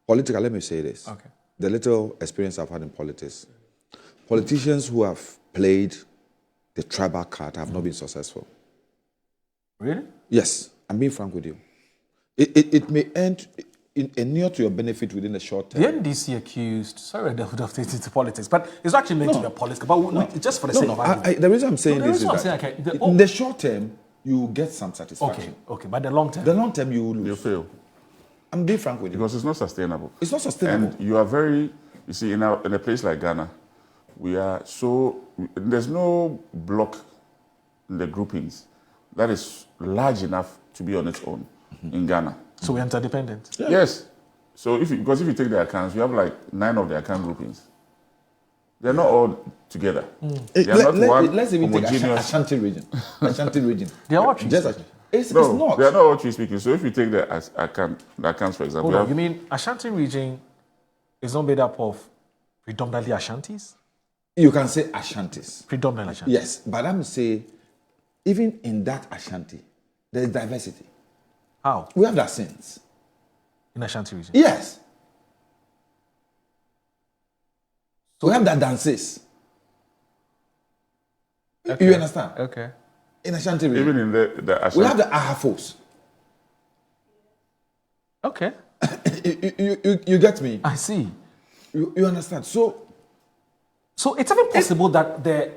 Political, let me say this. Okay. The little experience I've had in politics, politicians who have played the tribal card have not been successful. Really? Yes, I'm being frank with you. It may end near to your benefit within the short term. The NDC accused, sorry, I don't have to get into politics, but it's actually meant to be a political, but just for the sake of argument. The reason I'm saying this is that in the short term, you get some satisfaction. Okay, but the long term? The long term, you will lose. You fail. I'm being frank with you. Because it's not sustainable. It's not sustainable. And you are very, you see, in a place like Ghana, there's no block in the groupings that is large enough to be on its own in Ghana. So we're interdependent? Yeah. Yes. So because if you take the accounts, you have like 9 of the account groupings. They're not all together. They are not one let's even take homogeneous. Ashanti region. Ashanti region. They are what? It's No, not. they are not all tree speaking. So if you take the accounts, for example, Hold on, you mean Ashanti region is not made up of predominantly Ashantis? You can say Ashantis. Predominantly Ashantis? Yes, but I'm saying, even in that Ashanti, there is diversity. How? We have that sense. In Ashanti region? Yes. So we have that dances. Okay. You understand? Okay. In Ashanti region. even in the Ashanti, We have the Ahafos. Okay. You get me? I see. You understand? So it's even possible that the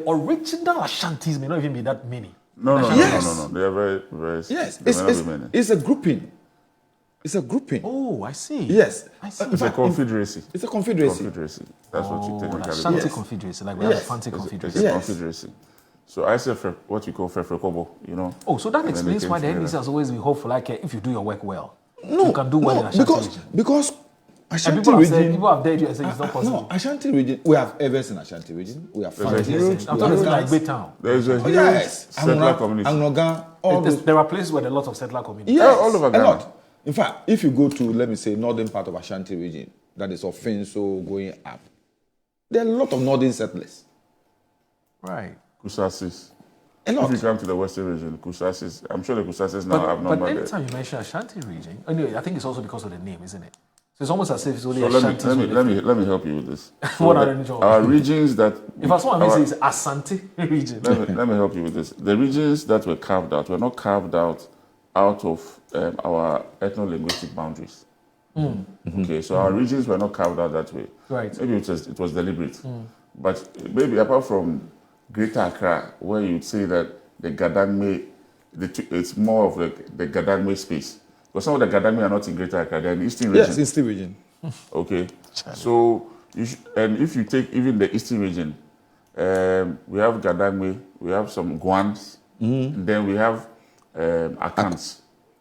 original Ashantis may not even be that many. no. Yes. They are very, very. yes, there may not be many. it's a grouping. It's a grouping. Oh, I see. Yes. I see. In It's a fact, confederacy. It's a confederacy. Confederacy. That's what you technically Ashanti call it. Confederacy, like we have a Fanti It's Confederacy. a Yes. confederacy. So I say what we call Fefrekobo, you know. Oh, so that And then explains they why the came NDC together. has always been hopeful, like if you do your work well, No, you can do well in Ashanti region. because And Ashanti people have said, region. people have dared you and said it's not possible. No, Ashanti region. We have Evers in Ashanti region. We have There's a Fanti. huge- I'm talking about like Baytown. There is a huge Yes, settler community. Angnogan, all those. There are places where there are lots of settler communities. Yes, all over a Ghana. lot. In fact, if you go to, let me say, northern part of Ashanti region, that is Offenso going up, there are a lot of northern settlers. Right. Kusasis. A lot. If you come to the western region, Kusasis, I'm sure the Kusasis now have But number there. anytime you mention Ashanti region, anyway, I think it's also because of the name, isn't it? So it's almost as if it's only So Ashanti. let me help you with this. So What are the our regions that If I saw me say it's Asante region. let me help you with this. The regions that were carved out were not carved out of our ethno-linguistic boundaries. Okay, so our regions were not carved out that way. Right. Maybe it was deliberate. But maybe apart from Greater Accra, where you'd say that the Gadangme, it's more of the Gadangme space. Because some of the Gadangme are not in Greater Accra, they're in the Eastern region. Yes, Eastern region. Okay, so and if you take even the Eastern region, we have Gadangme, we have some Guans, and then we have Akans.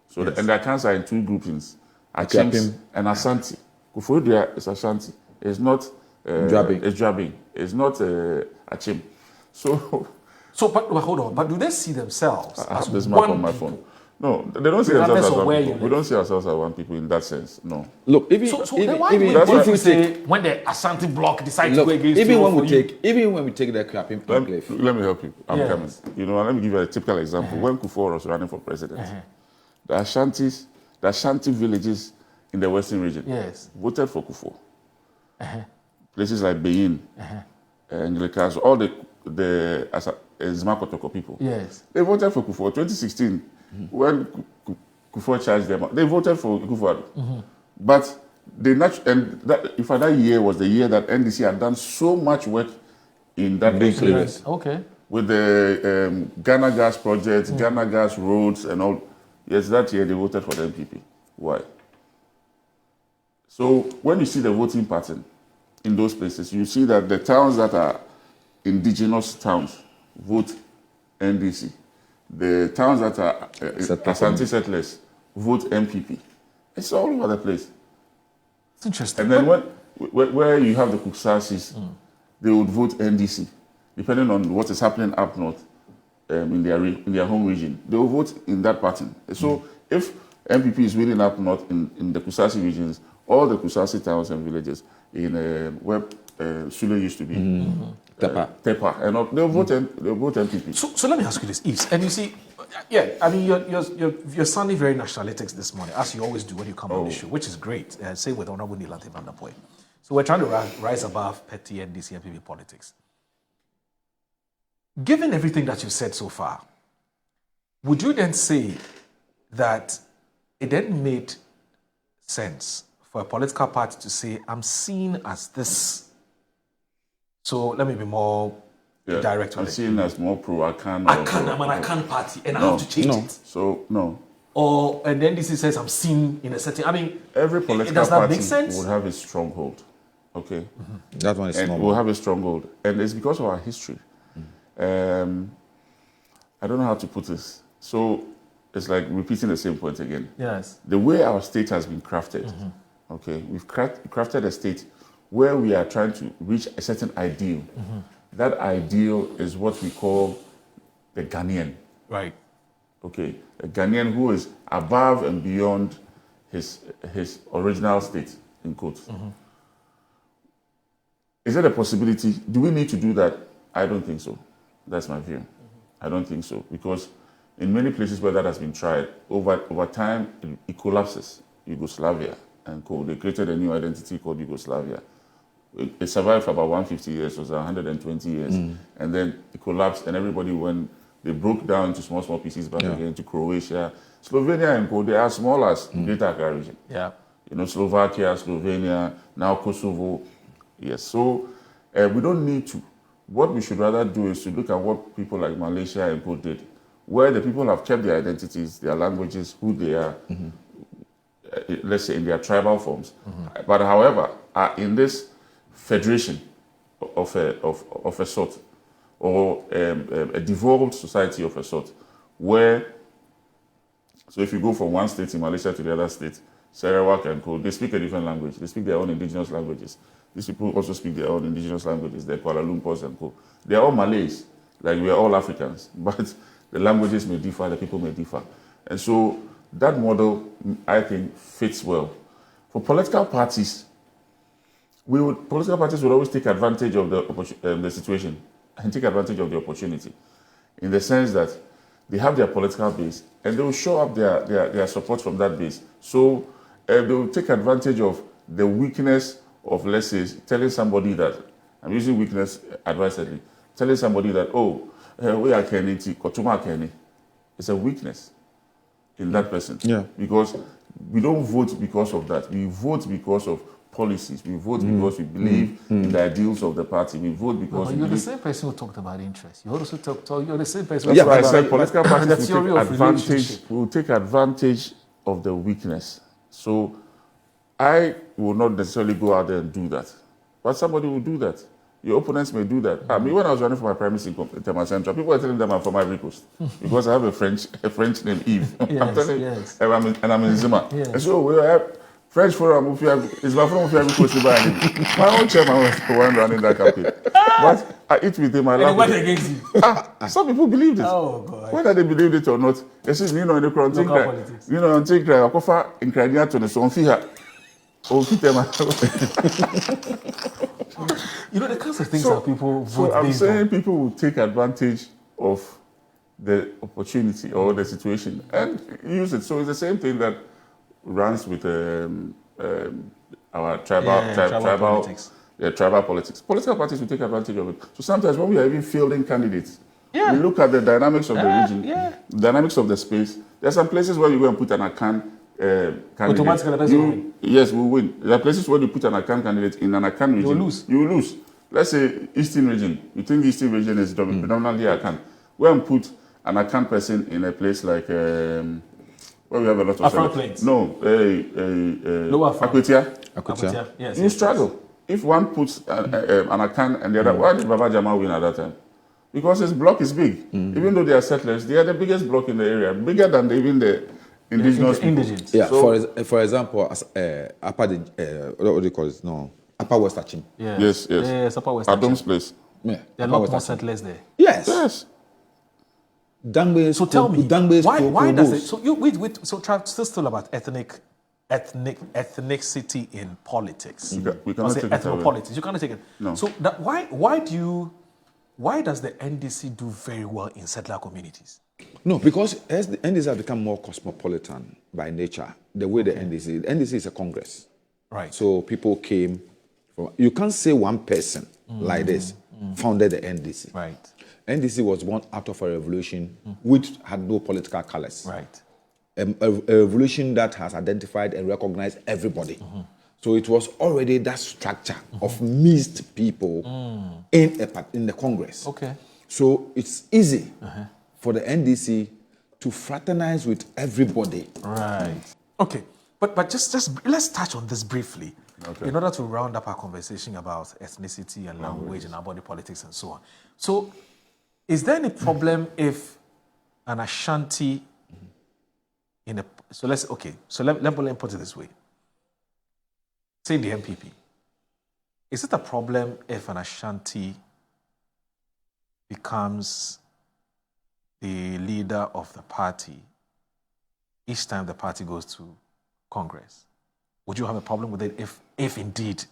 So and the Akans are in 2 groupings, Achims and Ashanti. Kufuodia is Ashanti. It's not Dwabbing. It's Dwabbing. It's not Achim. So But hold on. But do they see themselves I as have this map one on my people? phone. No, they don't see Regardless themselves as of one where people. you We don't see ourselves as one people in that sense. No. Look, even So even, then why even, would that's you we say take, when the Ashanti bloc decides look, to go against even you when for we you? take, even when we take the Krapping Enclave, Let me help you. I'm Yes. coming. You know, let me give you a typical example. When Kufuor was running for president, the Ashanti villages in the western region Yes. voted for Kufuor. Places like Beyin, Anglicans, all the Zima-Kotoko people. Yes. They voted for Kufuor. 2016, when Kufuor charged them, they voted for Kufuor. But that year was the year that NDC had done so much work in that area. Yes. Okay. With the Ghana Gas project, Ghana Gas roads and all. Yes, that year they voted for the MPP. Why? So when you see the voting pattern in those places, you see that the towns that are indigenous towns vote NDC. The towns that are Ashanti settlers vote MPP. It's all over the place. It's interesting. And then where you have the Kuksasis, they would vote NDC, depending on what is happening up north in their home region. They will vote in that pattern. So if MPP is winning up north in the Kusasi regions, all the Kusasi towns and villages in where Sule used to be, Tepa, and all, they'll vote MPP. So let me ask you this, Yves. And you see, Yeah, I mean, you're sounding very nationalistic this morning, as you always do when you come on the show, which is great. Same with Honorable Nilante Van der Poel. So we're trying to rise above petty NDC and PB politics. Given everything that you've said so far, would you then say that it then made sense for a political party to say, I'm seen as this? So let me be more direct with I'm seen as more pro-Akan. I'm an Akan party, and I have to change it. So, no. Or, and then this says, I'm seen in a certain, I mean, every political does that party make sense? would have a stronghold. Okay? That one is And normal. we'll have a stronghold. And it's because of our history. I don't know how to put this. So, it's like repeating the same point again. Yes. The way our state has been crafted, okay, we've crafted a state where we are trying to reach a certain ideal. That ideal is what we call the Ghanaian. Right. Okay, a Ghanaian who is above and beyond his original state, in quotes. Is there a possibility? Do we need to do that? I don't think so. That's my view. I don't think so, because in many places where that has been tried, over time, it collapses. Yugoslavia and co. They created a new identity called Yugoslavia. It survived for about 150 years, it was 120 years, and then it collapsed, and everybody they broke down into small pieces back again to Croatia. Slovenia and co. They are small as Greater Accra region. Yeah. You know, Slovakia, Slovenia, now Kosovo. Yes, so we don't need to. What we should rather do is to look at what people like Malaysia and co. did, where the people have kept their identities, their languages, who they are, let's say in their tribal forms. But however, are in this federation of a sort, or a devolved society of a sort, where, so if you go from one state in Malaysia to the other state, Sarawak and co, they speak a different language. They speak their own indigenous languages. These people also speak their own indigenous languages. They're Kuala Lumpurs and co. They're all Malays, like we are all Africans, but the languages may differ, the people may differ. And so that model, I think, fits well. For political parties, political parties would always take advantage of the situation and take advantage of the opportunity, in the sense that they have their political base and they will show up their support from that base. So they will take advantage of the weakness of, let's say, telling somebody that, I'm using weakness advisedly, telling somebody that, we are Kenny, Kotuma Kenny. It's a weakness in that person. Yeah. Because we don't vote because of that. We vote because of policies. We vote because we believe in the ideals of the party. We vote because you're the same person who talked about interest. You also you're the same person. That's why I said political parties will take advantage of the weakness. So I will not necessarily go out there and do that, but somebody will do that. Your opponents may do that. I mean, when I was running for my primacy in Tema Central, people were telling them I'm from Ivory Coast because I have a French name, Yves. I'm telling you, and I'm in Zima. Yes. And so we have French forum. It's my friend Ivory Coast. My own chairman was running that campaign, but I eat with him. I laugh. And he went against you. Some people believed it. Oh God! Whether they believed it or not, in the local politics. On take I offer in Crimea to the Sonfia. The kinds of things that people vote. So I'm saying people will take advantage of the opportunity or the situation and use it. So it's the same thing that runs with our tribal politics. Tribal politics. Political parties will take advantage of it. So sometimes when we are even fielding candidates, we look at the dynamics of the region, dynamics of the space. There are some places where you go and put an Akan candidate. Yes, we win. There are places where you put an Akan candidate in an Akan region. You will lose. Let's say Eastern region. You think Eastern region is predominantly Akan. Go and put an Akan person in a place like where we have a lot of Afro Plains. No, Lower Akwetia. Yes. You struggle. If one puts an Akan and the other, why did Baba Jama win at that time? Because his block is big. Even though they are settlers, they are the biggest block in the area, bigger than even the indigenous people. Yeah, so, for example, upper what do you call it? No, Upper West Achim. Yes. Upper West Achim. Adom's place. Yeah, there are a lot more settlers there. Yes. Dangbe. So tell me, why does it? So you wait. So still about ethnicity in politics. We cannot take it ethnopolitics. You cannot take it. No. So why does the NDC do very well in settler communities? No, because as the NDC has become more cosmopolitan by nature, the way the NDC is a congress. Right. So people came from, you can't say one person like this founded the NDC. Right. NDC was born out of a revolution which had no political colors. Right. A revolution that has identified and recognized everybody. So it was already that structure of mixed people in the Congress. Okay. So it's easy for the NDC to fraternize with everybody. Right. Okay. But just let's touch on this briefly in order to round up our conversation about ethnicity and language and our body politics and so on. So is there any problem if an Ashanti in a let me put it this way. Say the MPP. Is it a problem if an Ashanti becomes the leader of the party each time the party goes to Congress? Would you have a problem with it if indeed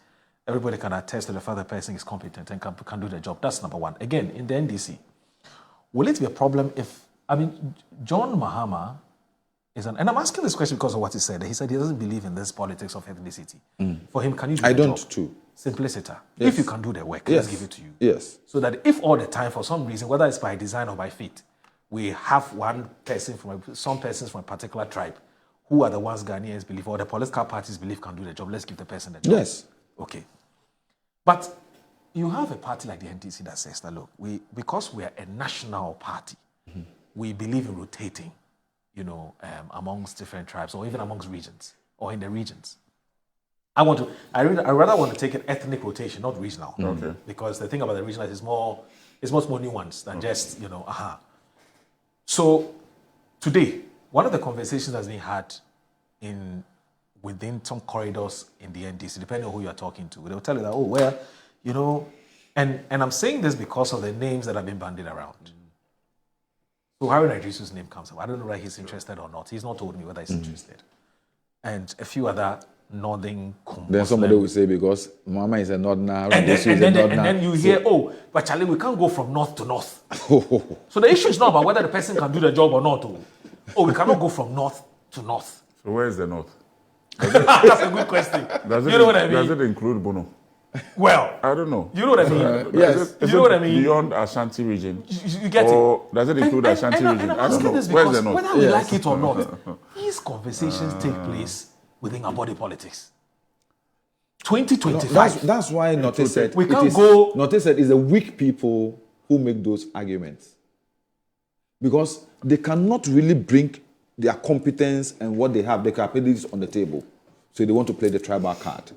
everybody can attest to the fact the person is competent and can do the job? That's number one. Again, in the NDC, will it be a problem if, John Mahama is and I'm asking this question because of what he said. He said he doesn't believe in this politics of ethnicity. For him, can you do the job? I don't too. Simpliciter. Yes. If you can do the work, let's give it to you. Yes. So that if all the time, for some reason, whether it's by design or by fate, we have some persons from a particular tribe who are the ones Ghanaians believe or the political parties believe can do the job, let's give the person the job. Yes. Okay. But you have a party like the NDC that says that, look, because we are a national party, we believe in rotating, amongst different tribes or even amongst regions or in the regions. I rather want to take an ethnic rotation, not regional. Okay. Because the thing about the regional is much more nuanced than just, So today, one of the conversations that's being had within some corridors in the NDC, depending on who you are talking to, they'll tell you that, and I'm saying this because of the names that have been bandied around. So Harry Idrisu's name comes up. I don't know whether he's interested or not. He's not told me whether he's interested. And a few other northern Then somebody will say because Mama is a northerner, and then you hear, but Charlie, we can't go from north to north. So the issue is not about whether the person can do the job or not. We cannot go from north to north. So where is the north? That's a good question. You know what I mean? Does it include Bono? Well, I don't know. You know what I mean? Yes. You know what I mean? Beyond Ashanti region. You get or it? Does it include Ashanti region? I don't know. Where's the north? Whether we like it or not, these conversations take place within our body politics. 2025. No, that's why Notice said we can't go. Notice said it's the weak people who make those arguments because they cannot really bring their competence and what they have, their capabilities on the table. So they want to play the tribal card.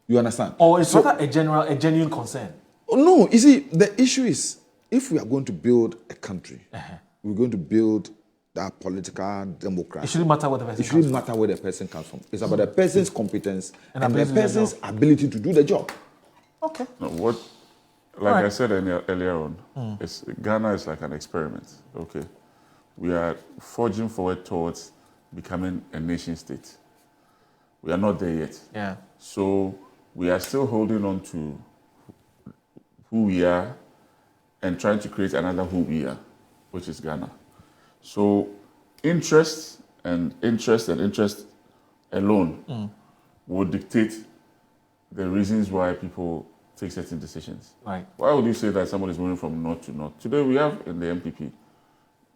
You understand? Or it's rather a genuine concern. No, you see, the issue is if we are going to build a country, we're going to build that political democracy. It shouldn't matter where the person comes from. It shouldn't matter where the person comes from. It's about the person's competence and the person's ability to do the job. Okay. No, I said earlier on, Ghana is like an experiment. Okay. We are forging forward towards becoming a nation state. We are not there yet. Yeah. So we are still holding on to who we are and trying to create another who we are, which is Ghana. So interest alone will dictate the reasons why people take certain decisions. Right. Why would you say that someone is moving from north to north? Today we have in the MPP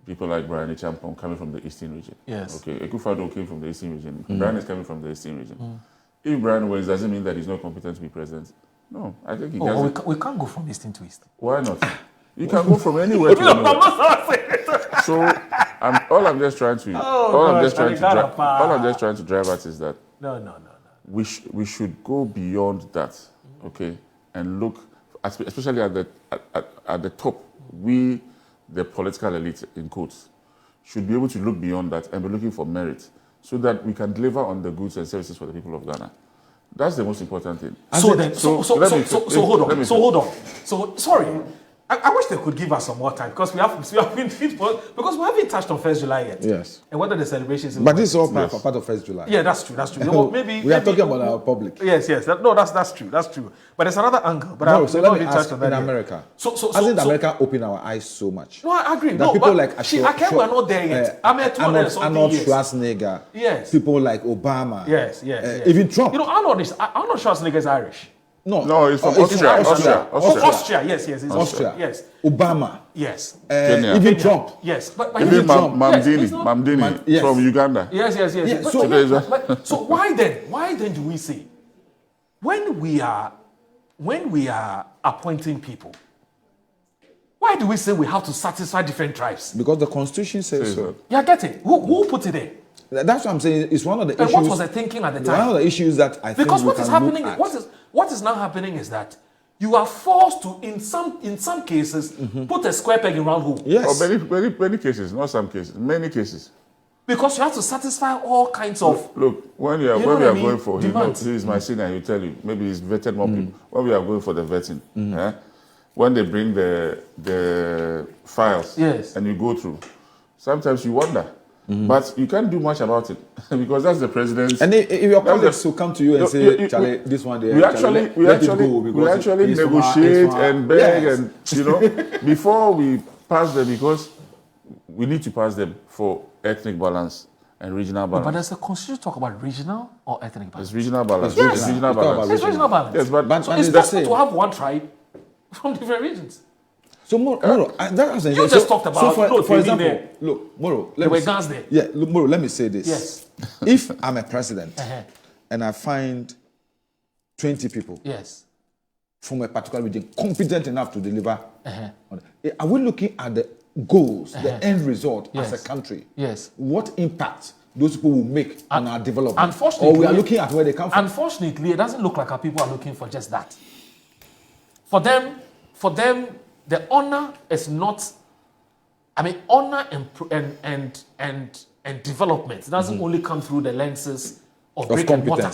people like Brian Champon coming from the eastern region. Yes. Okay. Ekufado came from the eastern region. Brian is coming from the eastern region. If Brian wins, does it mean that he's not competent to be president? No, I think he doesn't. We can't go from eastern to east. Why not? You can go from anywhere to anywhere. So all I'm just trying to drive at is that no. We should go beyond that, okay, and look, especially at the top. We, the political elite in quotes, should be able to look beyond that and be looking for merit, so that we can deliver on the goods and services for the people of Ghana. That's the most important thing. So hold on. So sorry. I wish they could give us some more time because we haven't touched on 1st July yet. Yes. And whether the celebrations. But this is all part of 1st July. Yeah, that's true. Well, maybe we are talking about our public. Yes. That's true. But there's another angle. But no, so let me ask, on that in America. Hasn't America opened our eyes so much? No, I agree. That people like we're not there yet. Arnold Schwarzenegger. Yes. People like Obama. Yes. Even Trump. Arnold Schwarzenegger is Irish. No, it's from Austria. Austria, yes. Austria. Yes. Obama. Yes. Even Trump. Yes. But even Trump. Mamdini Yes. from Uganda. Yes. So why then do we say when we are appointing people, why do we say we have to satisfy different tribes? Because the Constitution says so. Yeah, get it. Who put it there? That's what I'm saying. It's one of the issues. And what was the thinking at the time? One of the issues that I think because we can happening, look at. what is now happening is that you are forced to, in some cases, put a square peg in round hole. Yes. Or many cases, not some cases, many cases. Because you have to satisfy all kinds of. Look, when we are going for, he is my senior, he'll tell you, maybe he's vetted more people. When we are going for the vetting, when they bring the files and you go through, sometimes you wonder. But you can't do much about it because that's the president's. And if your colleagues will come to you and say, Charlie, this one there, we actually negotiate and beg and before we pass them because we need to pass them for ethnic balance and regional balance. But does the Constitution talk about regional or ethnic balance? It's regional balance. Yes. It's regional balance. It's regional balance. Yes, but so it's possible to have one tribe from different regions. So, Moro, you just talked about. For example, look, Moro, there were guns there. Yeah, look, Moro, let me say this. Yes. If I'm a president and I find 20 people from a particular region competent enough to deliver, are we looking at the goals, the end result as a country? Yes. What impact those people will make on our development? Unfortunately, or we are looking at where they come from? Unfortunately, it doesn't look like our people are looking for just that. For them, the honor is not. I mean, honor and development doesn't only come through the lenses of brick and mortar.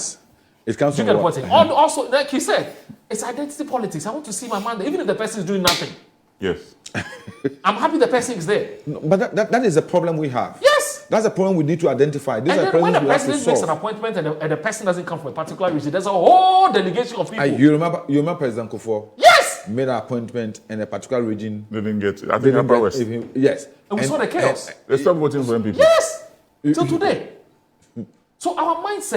It comes from what? Also, like you said, it's identity politics. I want to see my man there, even if the person is doing nothing. Yes. I'm happy the person is there. No, but that is a problem we have. Yes. That's a problem we need to identify. This And is then when the we have to president makes an appointment and the person doesn't come from a particular region, there's a whole delegation of people. You remember President Kufuor? Yes. Made an appointment in a particular region. They didn't get it. I think Upper West. Yes. And we saw the chaos. They stopped voting for MPP. Yes. Till today. So our mindset.